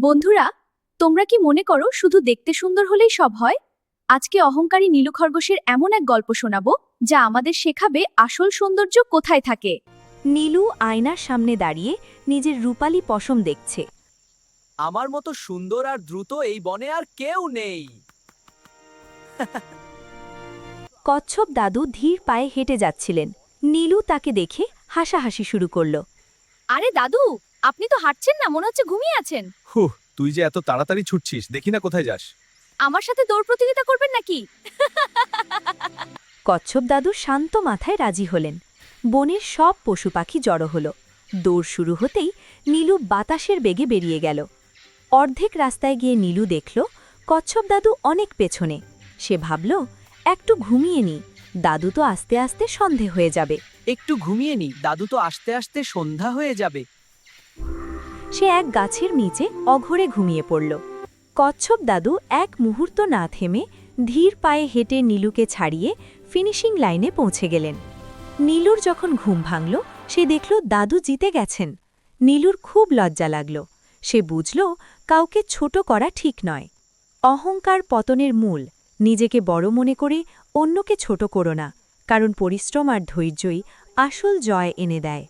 বন্ধুরা, তোমরা কি মনে করো শুধু দেখতে সুন্দর হলেই সব হয়? আজকে অহংকারী নীলু খরগোশের এমন এক গল্প শোনাবো যা আমাদের শেখাবে আসল সৌন্দর্য কোথায় থাকে। নীলু আয়নার সামনে দাঁড়িয়ে নিজের রূপালী পশম দেখছে। আমার মতো সুন্দর আর দ্রুত এই বনে আর কেউ নেই। কচ্ছপ দাদু ধীর পায়ে হেঁটে যাচ্ছিলেন। নীলু তাকে দেখে হাসাহাসি শুরু করল। আরে দাদু, আপনি তো হাঁটছেন না, মনে হচ্ছে ঘুমিয়ে আছেন। হুহ, তুই যে এত তাড়াতাড়ি ছুটছিস, দেখি না কোথায় যাস। আমার সাথে দৌড় প্রতিযোগিতা করবেন নাকি? কচ্ছপ দাদু শান্ত মাথায় রাজি হলেন। বনের সব পশু পাখি জড়ো হল। দৌড় শুরু হতেই নীলু বাতাসের বেগে বেরিয়ে গেল। অর্ধেক রাস্তায় গিয়ে নীলু দেখল কচ্ছপ দাদু অনেক পেছনে। সে ভাবল, একটু ঘুমিয়ে নি, দাদু তো আস্তে আস্তে সন্ধে হয়ে যাবে। একটু ঘুমিয়ে নি, দাদু তো আস্তে আস্তে সন্ধ্যা হয়ে যাবে। সে এক গাছের নিচে অঘরে ঘুমিয়ে পড়ল। কচ্ছপ দাদু এক মুহূর্ত না থেমে ধীর পায়ে হেঁটে নীলুকে ছাড়িয়ে ফিনিশিং লাইনে পৌঁছে গেলেন। নীলুর যখন ঘুম ভাঙল, সে দেখল দাদু জিতে গেছেন। নীলুর খুব লজ্জা লাগল। সে বুঝল কাউকে ছোট করা ঠিক নয়। অহংকার পতনের মূল। নিজেকে বড় মনে করে অন্যকে ছোট করো না, কারণ পরিশ্রম আর ধৈর্যই আসল জয় এনে দেয়।